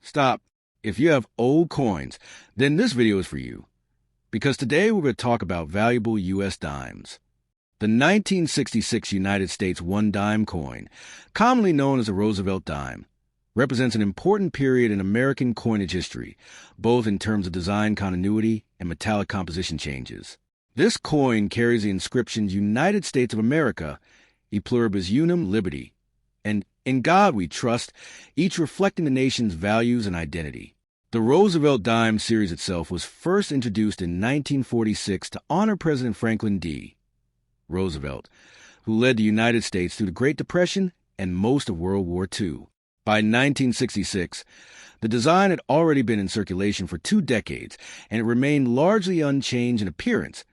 Stop. If you have old coins, then this video is for you. Because today we're going to talk about valuable U.S. dimes. The 1966 United States one-dime coin, commonly known as a Roosevelt dime, represents an important period in American coinage history, both in terms of design continuity and metallic composition changes. This coin carries the inscriptions United States of America, E pluribus unum, liberty, and In God We Trust, each reflecting the nation's values and identity. The Roosevelt dime series itself was first introduced in 1946 to honor President Franklin D. Roosevelt, who led the United States through the Great Depression and most of World War II. By 1966, the design had already been in circulation for 2 decades, and it remained largely unchanged in appearance,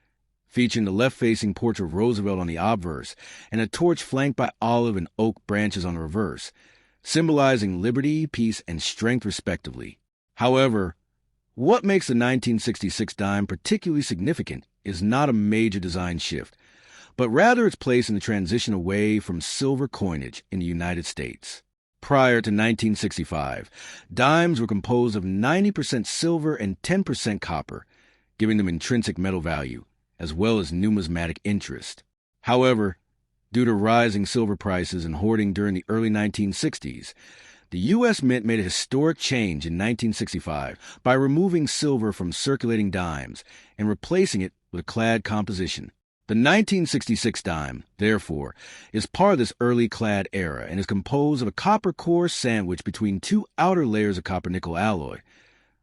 featuring the left-facing portrait of Roosevelt on the obverse and a torch flanked by olive and oak branches on the reverse, symbolizing liberty, peace, and strength respectively. However, what makes the 1966 dime particularly significant is not a major design shift, but rather its place in the transition away from silver coinage in the United States. Prior to 1965, dimes were composed of 90% silver and 10% copper, giving them intrinsic metal value, as well as numismatic interest. However, due to rising silver prices and hoarding during the early 1960s, the U.S. Mint made a historic change in 1965 by removing silver from circulating dimes and replacing it with a clad composition. The 1966 dime, therefore, is part of this early clad era and is composed of a copper core sandwiched between 2 outer layers of copper-nickel alloy,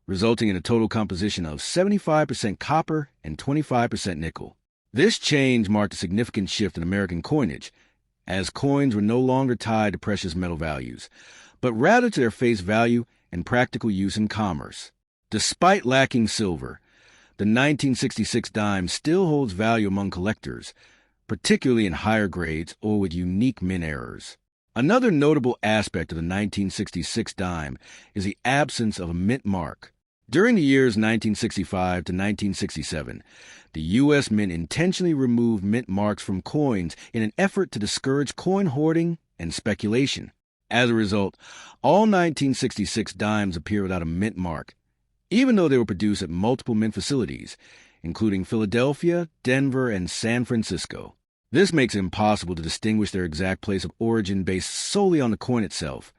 resulting in a total composition of 75% copper and 25% nickel. This change marked a significant shift in American coinage, as coins were no longer tied to precious metal values, but rather to their face value and practical use in commerce. Despite lacking silver, the 1966 dime still holds value among collectors, particularly in higher grades or with unique mint errors. Another notable aspect of the 1966 dime is the absence of a mint mark. During the years 1965 to 1967, the U.S. Mint intentionally removed mint marks from coins in an effort to discourage coin hoarding and speculation. As a result, all 1966 dimes appear without a mint mark, even though they were produced at multiple mint facilities, including Philadelphia, Denver, and San Francisco. This makes it impossible to distinguish their exact place of origin based solely on the coin itself,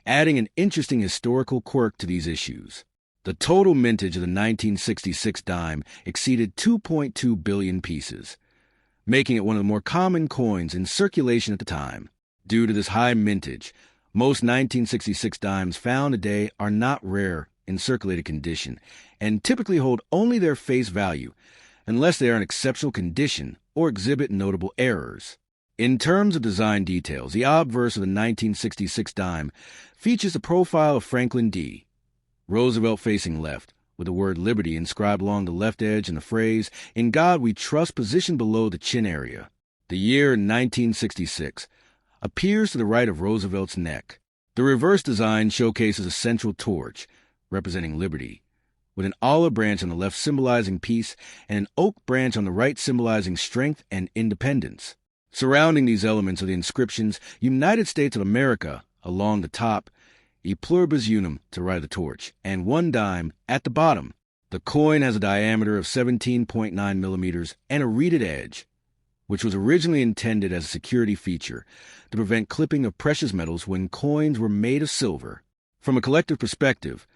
adding an interesting historical quirk to these issues. The total mintage of the 1966 dime exceeded 2.2 billion pieces, making it one of the more common coins in circulation at the time. Due to this high mintage, most 1966 dimes found today are not rare in circulated condition and typically hold only their face value, unless they are in exceptional condition or exhibit notable errors. In terms of design details, the obverse of the 1966 dime features the profile of Franklin D. Roosevelt facing left, with the word liberty inscribed along the left edge and the phrase, In God We Trust, positioned below the chin area. The year 1966 appears to the right of Roosevelt's neck. The reverse design showcases a central torch, representing liberty, with an olive branch on the left symbolizing peace and an oak branch on the right symbolizing strength and independence. Surrounding these elements are the inscriptions United States of America along the top, E pluribus unum to right of the torch, and one dime at the bottom. The coin has a diameter of 17.9 millimeters and a reeded edge, which was originally intended as a security feature to prevent clipping of precious metals when coins were made of silver. From a collective perspective,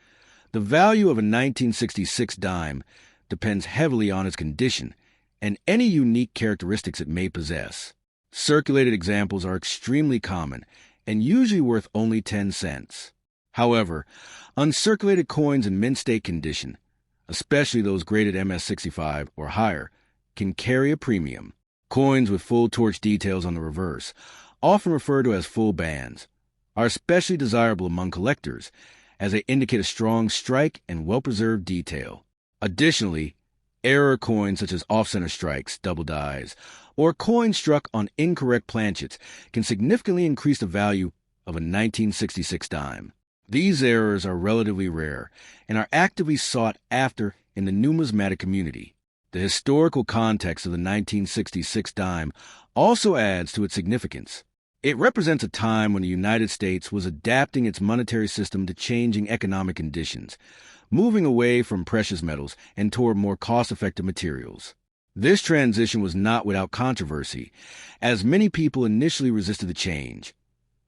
the value of a 1966 dime depends heavily on its condition and any unique characteristics it may possess. Circulated examples are extremely common and usually worth only 10 cents. However, uncirculated coins in mint state condition, especially those graded MS-65 or higher, can carry a premium. Coins with full torch details on the reverse, often referred to as full bands, are especially desirable among collectors, as they indicate a strong strike and well-preserved detail. Additionally, error coins such as off-center strikes, double dies, or coins struck on incorrect planchets can significantly increase the value of a 1966 dime. These errors are relatively rare and are actively sought after in the numismatic community. The historical context of the 1966 dime also adds to its significance. It represents a time when the United States was adapting its monetary system to changing economic conditions, moving away from precious metals and toward more cost-effective materials. This transition was not without controversy, as many people initially resisted the change,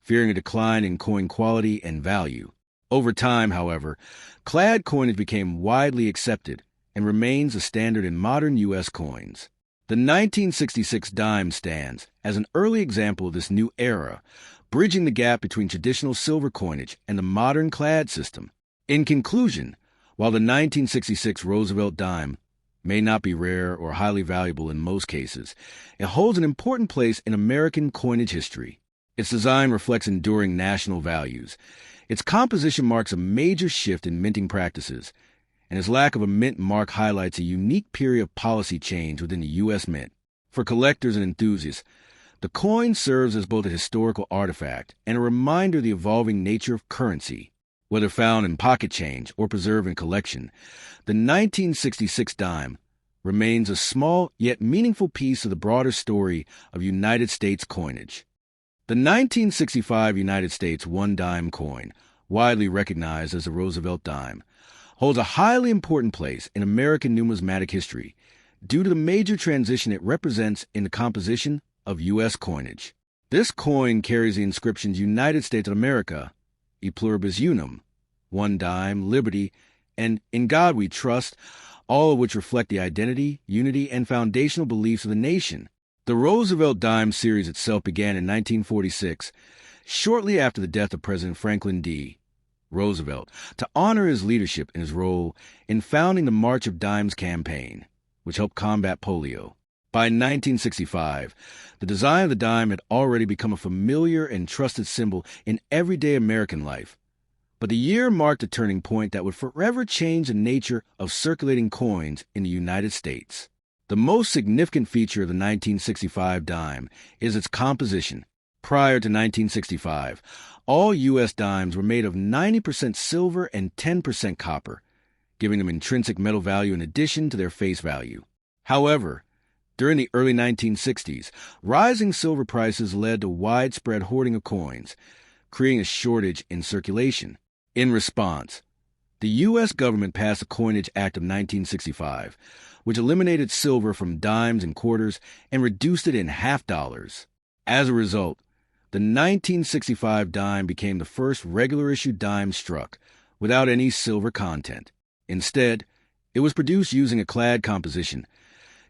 fearing a decline in coin quality and value. Over time, however, clad coinage became widely accepted and remains a standard in modern U.S. coins. The 1966 dime stands as an early example of this new era, bridging the gap between traditional silver coinage and the modern clad system. In conclusion, while the 1966 Roosevelt dime may not be rare or highly valuable in most cases, it holds an important place in American coinage history. Its design reflects enduring national values. Its composition marks a major shift in minting practices, and its lack of a mint mark highlights a unique period of policy change within the U.S. Mint. For collectors and enthusiasts, the coin serves as both a historical artifact and a reminder of the evolving nature of currency. Whether found in pocket change or preserved in collection, the 1966 dime remains a small yet meaningful piece of the broader story of United States coinage. The 1965 United States one-dime coin, widely recognized as the Roosevelt dime, holds a highly important place in American numismatic history due to the major transition it represents in the composition of U.S. coinage. This coin carries the inscriptions United States of America, E Pluribus Unum, One Dime, Liberty, and In God We Trust, all of which reflect the identity, unity, and foundational beliefs of the nation. The Roosevelt dime series itself began in 1946, shortly after the death of President Franklin D. Roosevelt, to honor his leadership and his role in founding the March of Dimes campaign, which helped combat polio. By 1965, the design of the dime had already become a familiar and trusted symbol in everyday American life. But the year marked a turning point that would forever change the nature of circulating coins in the United States. The most significant feature of the 1965 dime is its composition. Prior to 1965, all U.S. dimes were made of 90% silver and 10% copper, giving them intrinsic metal value in addition to their face value. However, during the early 1960s, rising silver prices led to widespread hoarding of coins, creating a shortage in circulation. In response, the U.S. government passed the Coinage Act of 1965, which eliminated silver from dimes and quarters and reduced it in half dollars. As a result, the 1965 dime became the first regular-issue dime struck without any silver content. Instead, it was produced using a clad composition,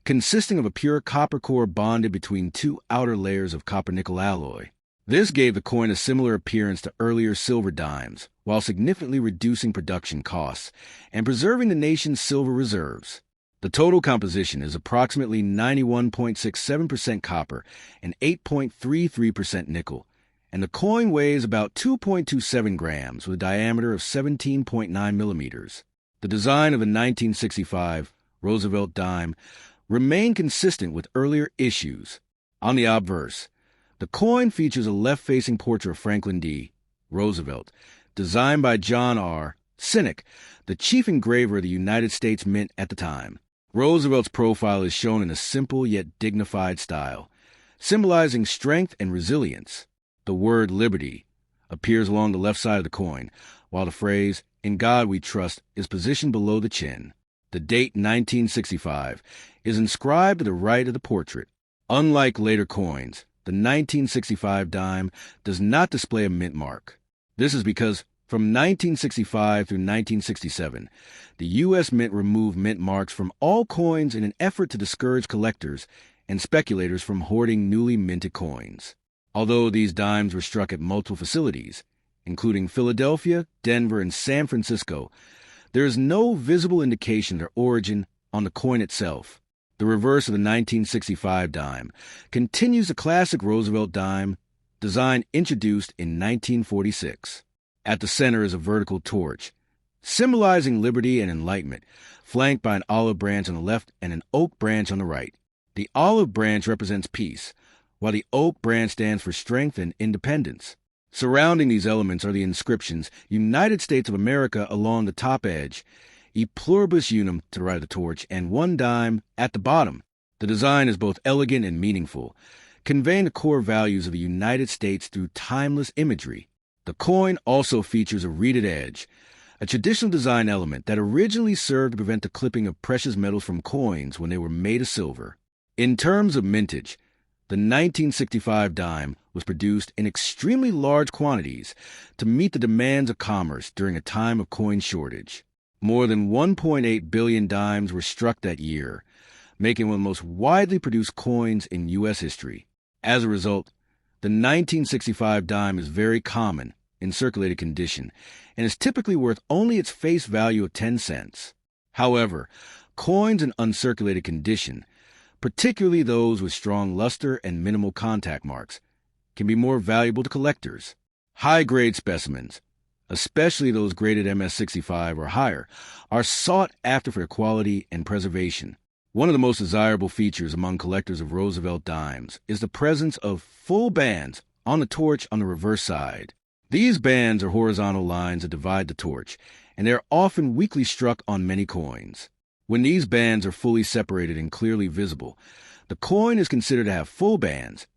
consisting of a pure copper core bonded between two outer layers of copper-nickel alloy. This gave the coin a similar appearance to earlier silver dimes, while significantly reducing production costs and preserving the nation's silver reserves. The total composition is approximately 91.67% copper and 8.33% nickel, and the coin weighs about 2.27 grams with a diameter of 17.9 millimeters. The design of the 1965 Roosevelt dime remained consistent with earlier issues. On the obverse, the coin features a left-facing portrait of Franklin D. Roosevelt, designed by John R. Sinek, the chief engraver of the United States Mint at the time. Roosevelt's profile is shown in a simple yet dignified style, symbolizing strength and resilience. The word liberty appears along the left side of the coin, while the phrase, In God We Trust, is positioned below the chin. The date 1965 is inscribed to the right of the portrait. Unlike later coins, the 1965 dime does not display a mint mark. This is because from 1965 through 1967, the U.S. Mint removed mint marks from all coins in an effort to discourage collectors and speculators from hoarding newly minted coins. Although these dimes were struck at multiple facilities, including Philadelphia, Denver, and San Francisco, there is no visible indication of their origin on the coin itself. The reverse of the 1965 dime continues the classic Roosevelt dime design introduced in 1946. At the center is a vertical torch, symbolizing liberty and enlightenment, flanked by an olive branch on the left and an oak branch on the right. The olive branch represents peace, while the oak branch stands for strength and independence. Surrounding these elements are the inscriptions United States of America along the top edge, E Pluribus Unum to the right of the torch, and One Dime at the bottom. The design is both elegant and meaningful, conveying the core values of the United States through timeless imagery. The coin also features a reeded edge, a traditional design element that originally served to prevent the clipping of precious metals from coins when they were made of silver. In terms of mintage, the 1965 dime was produced in extremely large quantities to meet the demands of commerce during a time of coin shortage. More than 1.8 billion dimes were struck that year, making one of the most widely produced coins in U.S. history. As a result, the 1965 dime is very common in circulated condition and is typically worth only its face value of 10 cents. However, coins in uncirculated condition, particularly those with strong luster and minimal contact marks, can be more valuable to collectors. High-grade specimens, especially those graded MS-65 or higher, are sought after for their quality and preservation. One of the most desirable features among collectors of Roosevelt dimes is the presence of full bands on the torch on the reverse side. These bands are horizontal lines that divide the torch, and they are often weakly struck on many coins. When these bands are fully separated and clearly visible, the coin is considered to have full bands,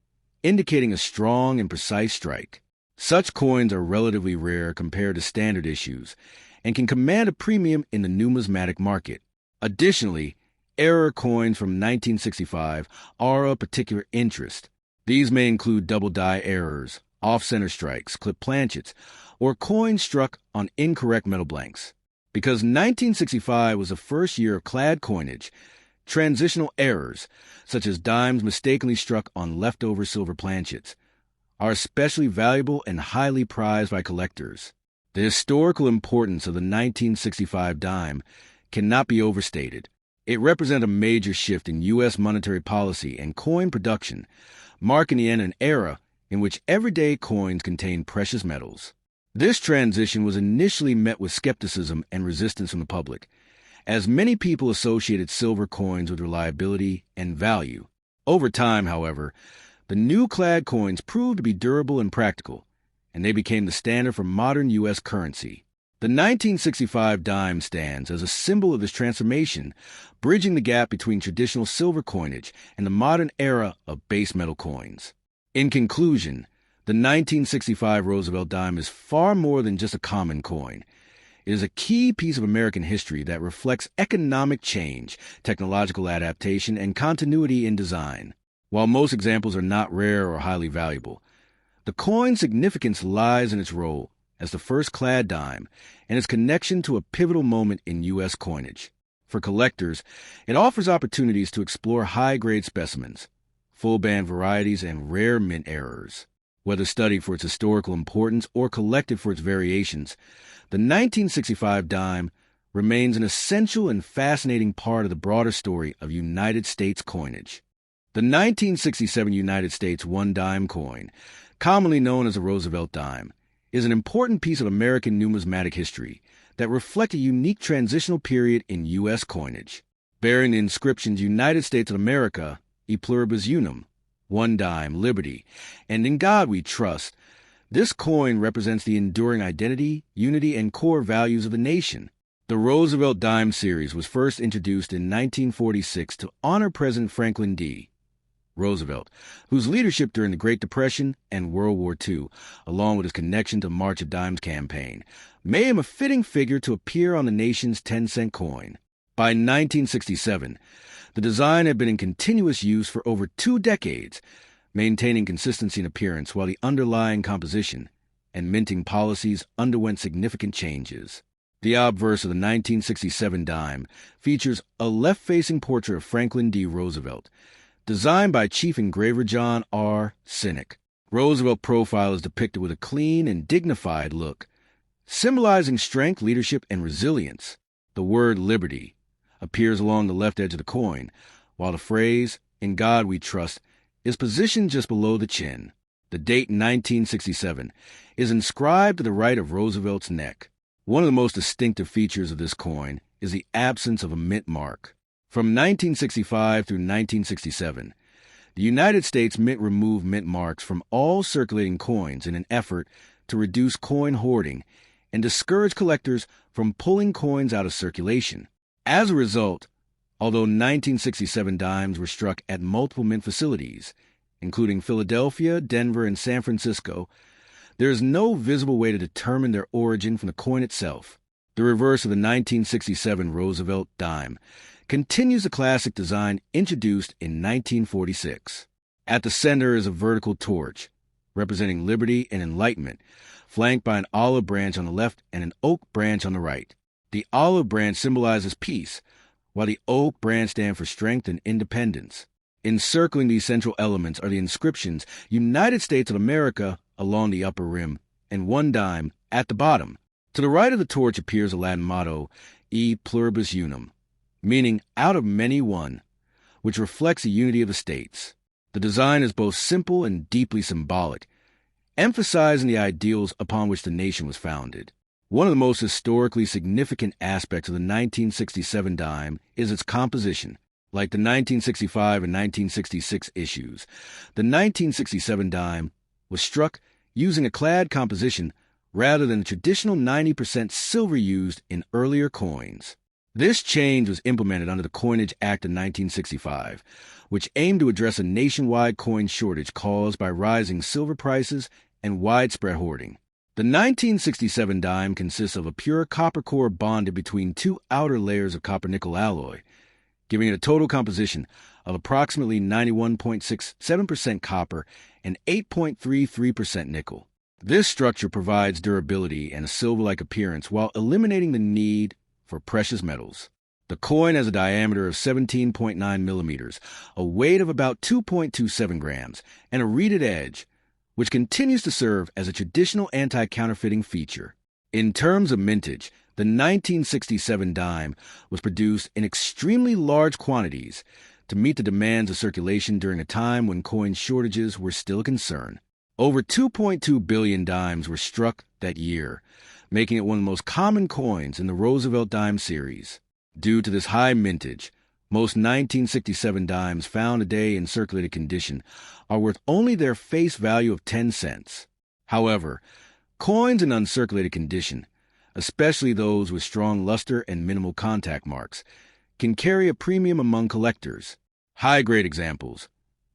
indicating a strong and precise strike. Such coins are relatively rare compared to standard issues and can command a premium in the numismatic market. Additionally, error coins from 1965 are of particular interest. These may include double die errors, off-center strikes, clip planchets, or coins struck on incorrect metal blanks. Because 1965 was the first year of clad coinage, transitional errors, such as dimes mistakenly struck on leftover silver planchets, are especially valuable and highly prized by collectors. The historical importance of the 1965 dime cannot be overstated. It represented a major shift in U.S. monetary policy and coin production, marking the end of an era in which everyday coins contained precious metals. This transition was initially met with skepticism and resistance from the public, as many people associated silver coins with reliability and value. Over time, however, the new clad coins proved to be durable and practical, and they became the standard for modern U.S. currency. The 1965 dime stands as a symbol of this transformation, bridging the gap between traditional silver coinage and the modern era of base metal coins. In conclusion, the 1965 Roosevelt dime is far more than just a common coin. It is a key piece of American history that reflects economic change, technological adaptation, and continuity in design. While most examples are not rare or highly valuable, the coin's significance lies in its role as the first clad dime and its connection to a pivotal moment in U.S. coinage. For collectors, it offers opportunities to explore high-grade specimens, full-band varieties, and rare mint errors. Whether studied for its historical importance or collected for its variations, the 1965 dime remains an essential and fascinating part of the broader story of United States coinage. The 1967 United States one-dime coin, commonly known as a Roosevelt dime, is an important piece of American numismatic history that reflects a unique transitional period in U.S. coinage. Bearing the inscriptions United States of America, E pluribus unum, one dime, liberty, and in God we trust, this coin represents the enduring identity, unity, and core values of the nation. The Roosevelt dime series was first introduced in 1946 to honor President Franklin D. Roosevelt, whose leadership during the Great Depression and World War II, along with his connection to the March of Dimes campaign, made him a fitting figure to appear on the nation's 10-cent coin. By 1967, the design had been in continuous use for over 2 decades, maintaining consistency in appearance while the underlying composition and minting policies underwent significant changes. The obverse of the 1967 dime features a left-facing portrait of Franklin D. Roosevelt, designed by Chief Engraver John R. Sinek. Roosevelt's profile is depicted with a clean and dignified look, symbolizing strength, leadership, and resilience. The word liberty appears along the left edge of the coin, while the phrase, "In God We Trust," is positioned just below the chin. The date 1967 is inscribed to the right of Roosevelt's neck. One of the most distinctive features of this coin is the absence of a mint mark. From 1965 through 1967, the United States Mint removed mint marks from all circulating coins in an effort to reduce coin hoarding and discourage collectors from pulling coins out of circulation. As a result, although 1967 dimes were struck at multiple mint facilities, including Philadelphia, Denver, and San Francisco, there is no visible way to determine their origin from the coin itself. The reverse of the 1967 Roosevelt dime continues the classic design introduced in 1946. At the center is a vertical torch, representing liberty and enlightenment, flanked by an olive branch on the left and an oak branch on the right. The olive branch symbolizes peace, while the oak branch stands for strength and independence. Encircling these central elements are the inscriptions United States of America along the upper rim and one dime at the bottom. To the right of the torch appears the Latin motto, E pluribus unum, meaning out of many one, which reflects the unity of the states. The design is both simple and deeply symbolic, emphasizing the ideals upon which the nation was founded. One of the most historically significant aspects of the 1967 dime is its composition. Like the 1965 and 1966 issues, the 1967 dime was struck using a clad composition rather than the traditional 90% silver used in earlier coins. This change was implemented under the Coinage Act of 1965, which aimed to address a nationwide coin shortage caused by rising silver prices and widespread hoarding. The 1967 dime consists of a pure copper core bonded between two outer layers of copper-nickel alloy, giving it a total composition of approximately 91.67% copper and 8.33% nickel. This structure provides durability and a silver-like appearance while eliminating the need for precious metals. The coin has a diameter of 17.9 millimeters, a weight of about 2.27 grams, and a reeded edge, which continues to serve as a traditional anti-counterfeiting feature. In terms of mintage, the 1967 dime was produced in extremely large quantities to meet the demands of circulation during a time when coin shortages were still a concern. Over 2.2 billion dimes were struck that year, making it one of the most common coins in the Roosevelt dime series. Due to this high mintage, most 1967 dimes found today in circulated condition are worth only their face value of 10 cents. However, coins in uncirculated condition, especially those with strong luster and minimal contact marks, can carry a premium among collectors. High-grade examples,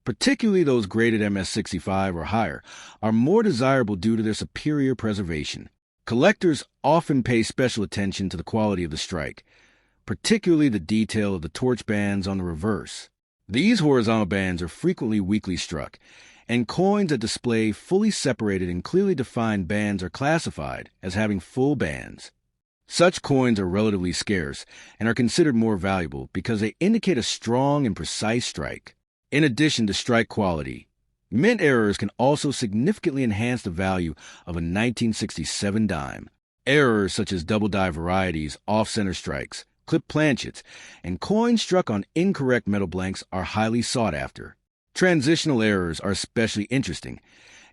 particularly those graded MS65 or higher, are more desirable due to their superior preservation. Collectors often pay special attention to the quality of the strike, particularly the detail of the torch bands on the reverse. These horizontal bands are frequently weakly struck, and coins that display fully separated and clearly defined bands are classified as having full bands. Such coins are relatively scarce and are considered more valuable because they indicate a strong and precise strike. In addition to strike quality, mint errors can also significantly enhance the value of a 1967 dime. Errors such as double-die varieties, off-center strikes, clipped planchets, and coins struck on incorrect metal blanks are highly sought after. Transitional errors are especially interesting,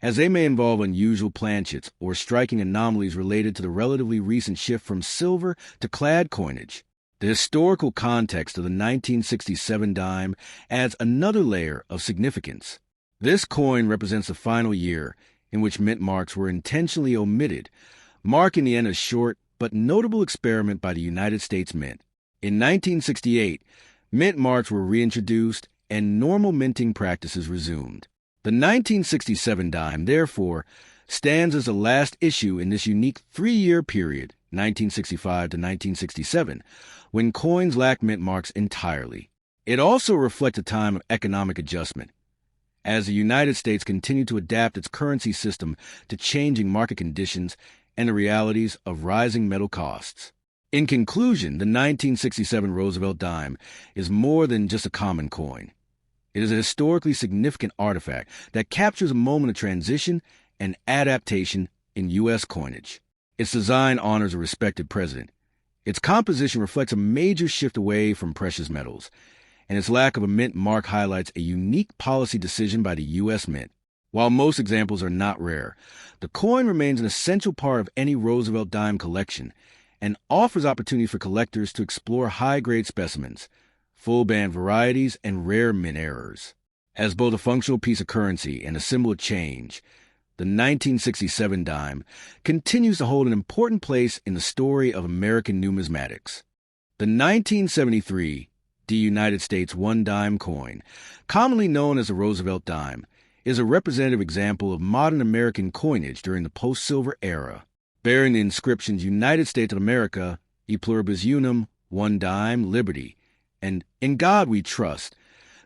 as they may involve unusual planchets or striking anomalies related to the relatively recent shift from silver to clad coinage. The historical context of the 1967 dime adds another layer of significance. This coin represents the final year in which mint marks were intentionally omitted, marking the end of a short but notable experiment by the United States Mint. In 1968, mint marks were reintroduced and normal minting practices resumed. The 1967 dime, therefore, stands as the last issue in this unique three-year period, 1965 to 1967, when coins lacked mint marks entirely. It also reflects a time of economic adjustment, as the United States continued to adapt its currency system to changing market conditions and the realities of rising metal costs. In conclusion, the 1967 Roosevelt dime is more than just a common coin. It is a historically significant artifact that captures a moment of transition and adaptation in U.S. coinage. Its design honors a respected president. Its composition reflects a major shift away from precious metals, and its lack of a mint mark highlights a unique policy decision by the U.S. Mint. While most examples are not rare, the coin remains an essential part of any Roosevelt dime collection and offers opportunities for collectors to explore high-grade specimens, full-band varieties, and rare mint errors. As both a functional piece of currency and a symbol of change, the 1967 dime continues to hold an important place in the story of American numismatics. The 1973 United States one-dime coin, commonly known as the Roosevelt dime, is a representative example of modern American coinage during the post-silver era, bearing the inscriptions United States of America, E Pluribus Unum, One Dime, Liberty, and In God We Trust.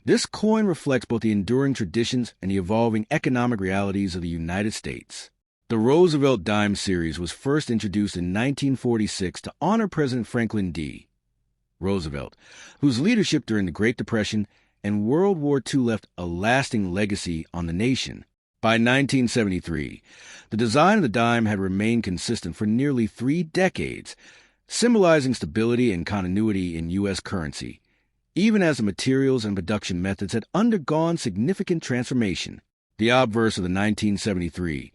This coin reflects both the enduring traditions and the evolving economic realities of the United States. The Roosevelt dime series was first introduced in 1946 to honor President Franklin D. Roosevelt, whose leadership during the Great Depression and World War II left a lasting legacy on the nation. By 1973, the design of the dime had remained consistent for nearly 3 decades, symbolizing stability and continuity in U.S. currency, even as the materials and production methods had undergone significant transformation. The obverse of the 1973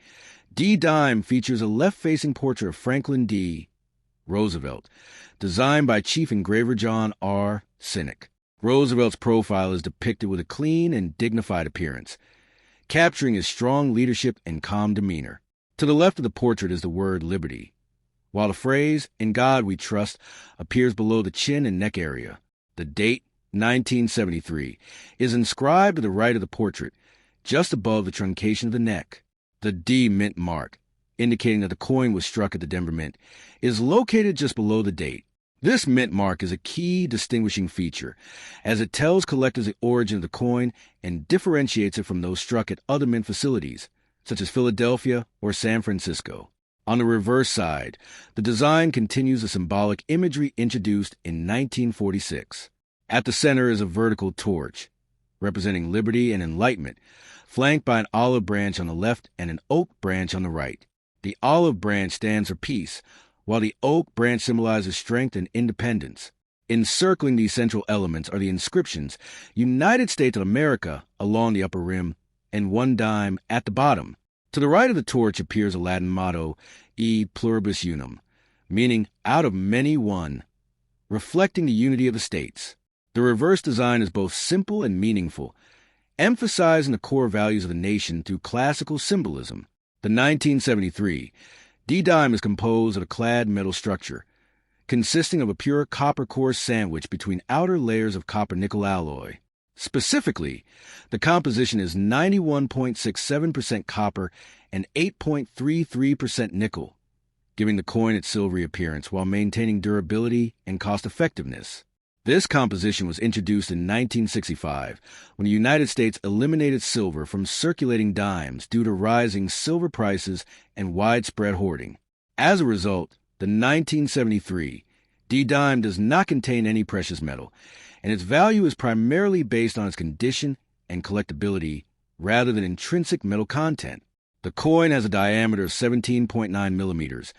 D dime features a left-facing portrait of Franklin D. Roosevelt, designed by Chief Engraver John R. Sinek. Roosevelt's profile is depicted with a clean and dignified appearance, capturing his strong leadership and calm demeanor. To the left of the portrait is the word liberty, while the phrase, In God We Trust, appears below the chin and neck area. The date, 1973, is inscribed to the right of the portrait, just above the truncation of the neck. The D mint mark, indicating that the coin was struck at the Denver Mint, is located just below the date. This mint mark is a key distinguishing feature, as it tells collectors the origin of the coin and differentiates it from those struck at other mint facilities, such as Philadelphia or San Francisco. On the reverse side, the design continues the symbolic imagery introduced in 1946. At the center is a vertical torch, representing liberty and enlightenment, flanked by an olive branch on the left and an oak branch on the right. The olive branch stands for peace, while the oak branch symbolizes strength and independence. Encircling these central elements are the inscriptions United States of America along the upper rim and One Dime at the bottom. To the right of the torch appears a Latin motto, E Pluribus Unum, meaning out of many one, reflecting the unity of the states. The reverse design is both simple and meaningful, emphasizing the core values of the nation through classical symbolism. The 1973 D-dime is composed of a clad metal structure, consisting of a pure copper core sandwiched between outer layers of copper-nickel alloy. Specifically, the composition is 91.67% copper and 8.33% nickel, giving the coin its silvery appearance while maintaining durability and cost-effectiveness. This composition was introduced in 1965 when the United States eliminated silver from circulating dimes due to rising silver prices and widespread hoarding. As a result, the 1973 D-dime does not contain any precious metal, and its value is primarily based on its condition and collectability rather than intrinsic metal content. The coin has a diameter of 17.9 millimeters,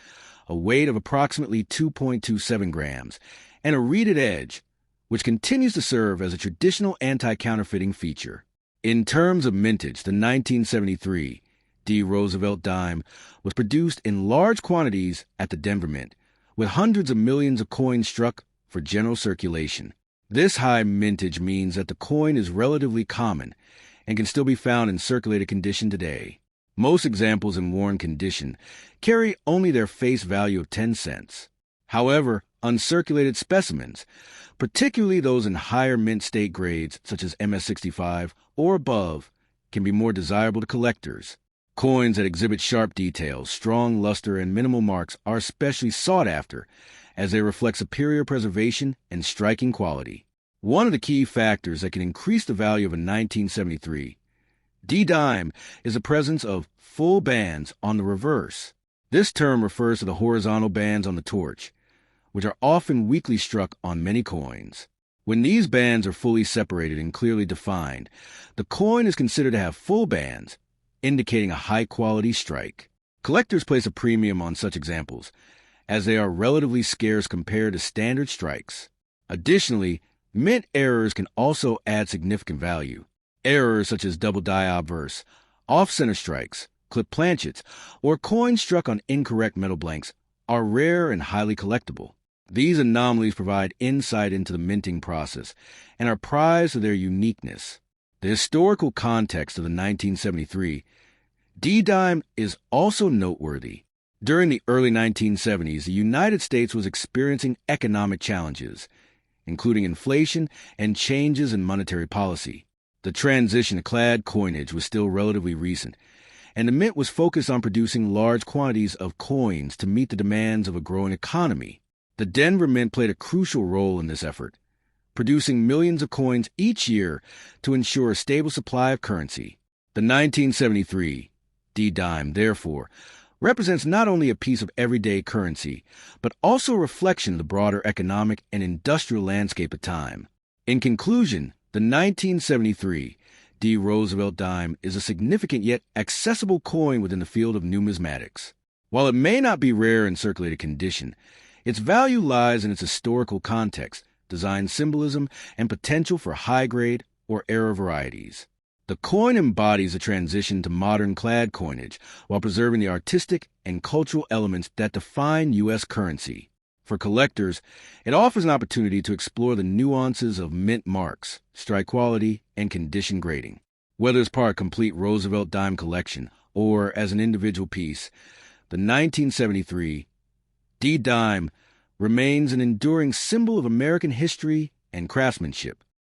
a weight of approximately 2.27 grams, and a reeded edge, which continues to serve as a traditional anti-counterfeiting feature. In terms of mintage, the 1973 D. Roosevelt dime was produced in large quantities at the Denver Mint, with hundreds of millions of coins struck for general circulation. This high mintage means that the coin is relatively common and can still be found in circulated condition today. Most examples in worn condition carry only their face value of 10 cents. However, uncirculated specimens, particularly those in higher mint state grades such as MS-65 or above, can be more desirable to collectors. Coins that exhibit sharp details, strong luster, and minimal marks are especially sought after, as they reflect superior preservation and striking quality. One of the key factors that can increase the value of a 1973 D-dime is the presence of full bands on the reverse. This term refers to the horizontal bands on the torch, which are often weakly struck on many coins. When these bands are fully separated and clearly defined, the coin is considered to have full bands, indicating a high-quality strike. Collectors place a premium on such examples, as they are relatively scarce compared to standard strikes. Additionally, mint errors can also add significant value. Errors such as double die obverse, off-center strikes, clip planchets, or coins struck on incorrect metal blanks are rare and highly collectible. These anomalies provide insight into the minting process and are prized for their uniqueness. The historical context of the 1973 D-dime is also noteworthy. During the early 1970s, the United States was experiencing economic challenges, including inflation and changes in monetary policy. The transition to clad coinage was still relatively recent, and the mint was focused on producing large quantities of coins to meet the demands of a growing economy. The Denver Mint played a crucial role in this effort, producing millions of coins each year to ensure a stable supply of currency. The 1973 D-dime, therefore, represents not only a piece of everyday currency, but also a reflection of the broader economic and industrial landscape of time. In conclusion, the 1973 D. Roosevelt dime is a significant yet accessible coin within the field of numismatics. While it may not be rare in circulated condition, its value lies in its historical context, design symbolism, and potential for high-grade or era varieties. The coin embodies a transition to modern clad coinage while preserving the artistic and cultural elements that define U.S. currency. For collectors, it offers an opportunity to explore the nuances of mint marks, strike quality, and condition grading. Whether as part of a complete Roosevelt dime collection or as an individual piece, the 1973 D-dime remains an enduring symbol of American history and craftsmanship.